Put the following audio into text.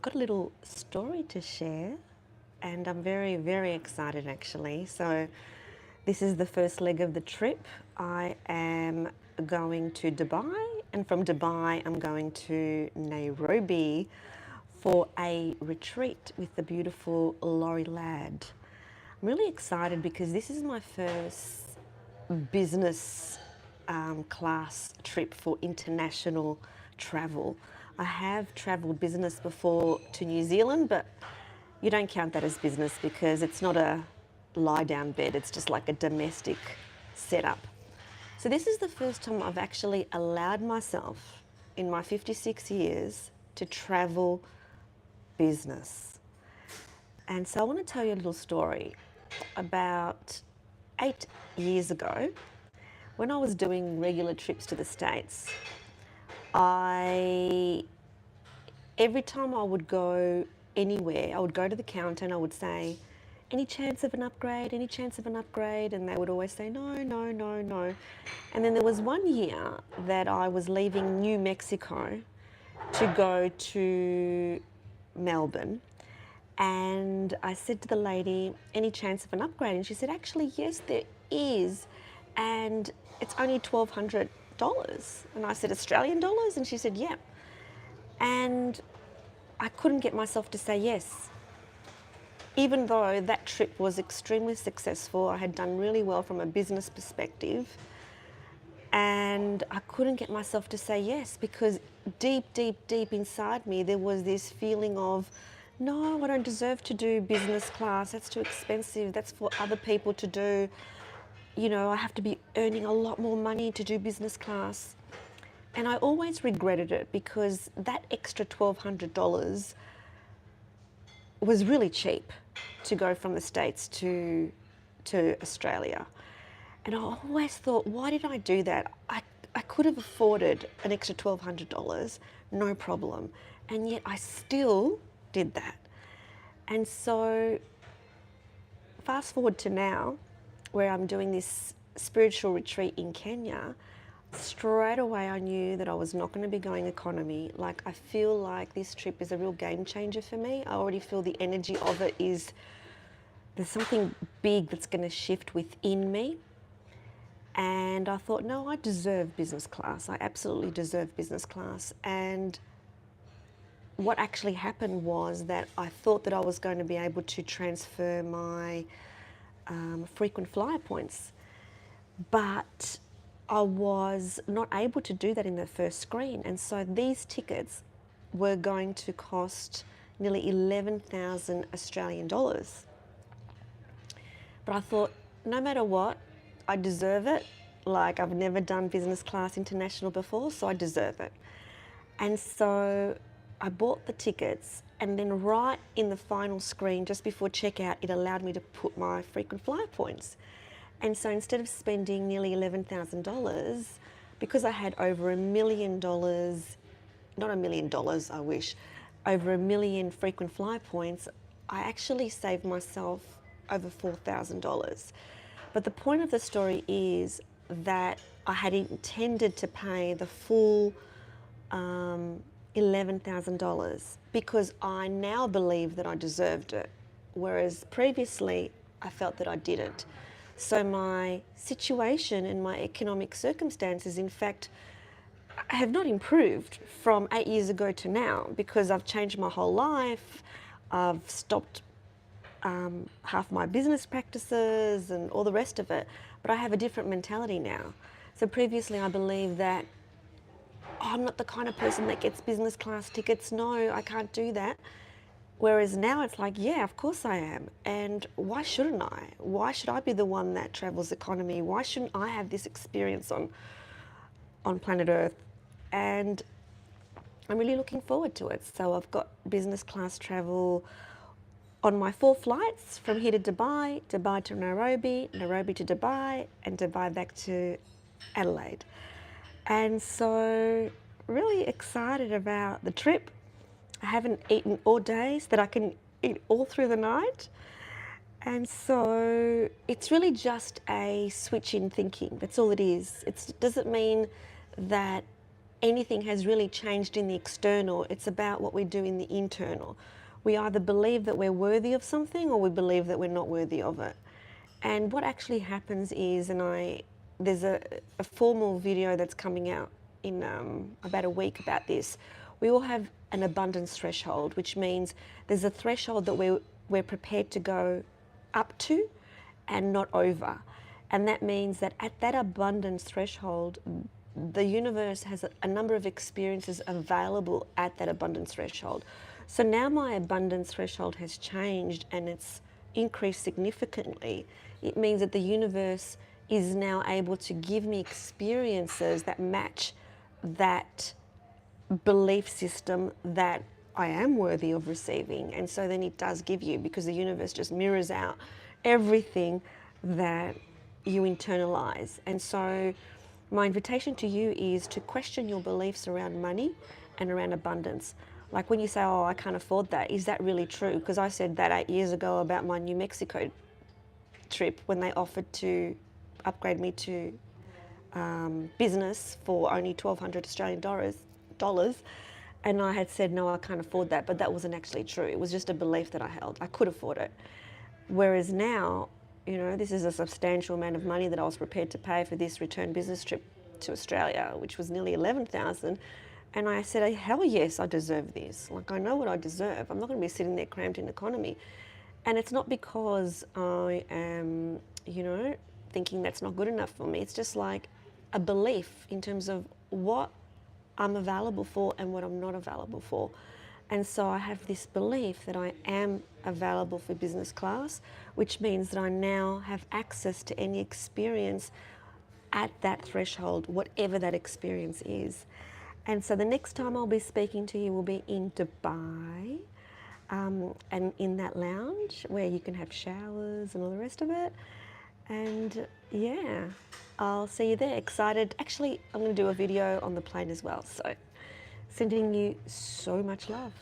got a little story to share, and I'm very, very excited actually. So, this is the first leg of the trip. I am going to Dubai, and from Dubai, I'm going to Nairobi for a retreat with the beautiful Laurie Ladd. I'm really excited because this is my first business class trip for international travel. I have travelled business before to New Zealand, but you don't count that as business because it's not a lie down bed, it's just like a domestic setup. So, this is the first time I've actually allowed myself in my 56 years to travel business. And so, I want to tell you a little story. About 8 years ago, when I was doing regular trips to the States, every time I would go anywhere, I would go to the counter and I would say, any chance of an upgrade, any chance of an upgrade? And they would always say, no, no, no, no. And then there was one year that I was leaving New Mexico to go to Melbourne. And I said to the lady, any chance of an upgrade? And she said, actually, yes, there is. And it's only $1,200. And I said, Australian dollars? And she said, yeah. And I couldn't get myself to say yes. Even though that trip was extremely successful, I had done really well from a business perspective. And I couldn't get myself to say yes because deep, deep, deep inside me, there was this feeling of, no, I don't deserve to do business class. That's too expensive. That's for other people to do. You know, I have to be earning a lot more money to do business class. And I always regretted it because that extra $1,200 was really cheap to go from the States to Australia. And I always thought, why did I do that? I could have afforded an extra $1,200, no problem. And yet I still did that. And so fast forward to now, where I'm doing this spiritual retreat in Kenya, straight away I knew that I was not going to be going economy. Like, I feel like this trip is a real game changer for me. I already feel the energy of it is, there's something big that's going to shift within me. And I thought, no, I deserve business class. I absolutely deserve business class. And what actually happened was that I thought that I was going to be able to transfer my frequent flyer points, but I was not able to do that in the first screen. And so these tickets were going to cost nearly 11,000 Australian dollars. But I thought, no matter what, I deserve it. Like, I've never done business class international before, so I deserve it. And so I bought the tickets, and then right in the final screen, just before checkout, it allowed me to put my frequent flyer points. And so instead of spending nearly $11,000, because I had over $1 million, not $1 million, I wish, over 1 million frequent flyer points, I actually saved myself over $4,000. But the point of the story is that I had intended to pay the full $11,000 because I now believe that I deserved it, whereas previously I felt that I didn't. So my situation and my economic circumstances, in fact, have not improved from 8 years ago to now because I've changed my whole life. I've stopped half my business practices and all the rest of it, but I have a different mentality now. So previously I believed that, oh, I'm not the kind of person that gets business class tickets. No, I can't do that. Whereas now it's like, yeah, of course I am. And why shouldn't I? Why should I be the one that travels economy? Why shouldn't I have this experience on planet Earth? And I'm really looking forward to it. So I've got business class travel on my 4 flights from here to Dubai, Dubai to Nairobi, Nairobi to Dubai, and Dubai back to Adelaide. And so really excited about the trip. I haven't eaten all day so that I can eat all through the night. And so it's really just a switch in thinking. That's all it is. It doesn't mean that anything has really changed in the external. It's about what we do in the internal. We either believe that we're worthy of something or we believe that we're not worthy of it. And what actually happens is, there's a formal video that's coming out in about a week about this. We all have an abundance threshold, which means there's a threshold that we're prepared to go up to and not over. And that means that at that abundance threshold, the universe has a number of experiences available at that abundance threshold. So now my abundance threshold has changed and it's increased significantly. It means that the universe is now able to give me experiences that match that belief system that I am worthy of receiving. And so then it does give you, because the universe just mirrors out everything that you internalize. And so my invitation to you is to question your beliefs around money and around abundance. Like when you say, oh, I can't afford that, is that really true? Because I said that 8 years ago about my New Mexico trip when they offered to upgrade me to business for only 1,200 Australian dollars. And I had said, no, I can't afford that. But that wasn't actually true. It was just a belief that I held. I could afford it. Whereas now, you know, this is a substantial amount of money that I was prepared to pay for this return business trip to Australia, which was nearly 11,000. And I said, hell yes, I deserve this. Like, I know what I deserve. I'm not going to be sitting there cramped in economy. And it's not because I am, you know, thinking that's not good enough for me. It's just like a belief in terms of what I'm available for and what I'm not available for. And so I have this belief that I am available for business class, which means that I now have access to any experience at that threshold, whatever that experience is. And so the next time I'll be speaking to you will be in Dubai, and in that lounge where you can have showers and all the rest of it. And yeah, I'll see you there. Excited. Actually, I'm going to do a video on the plane as well. So sending you so much love.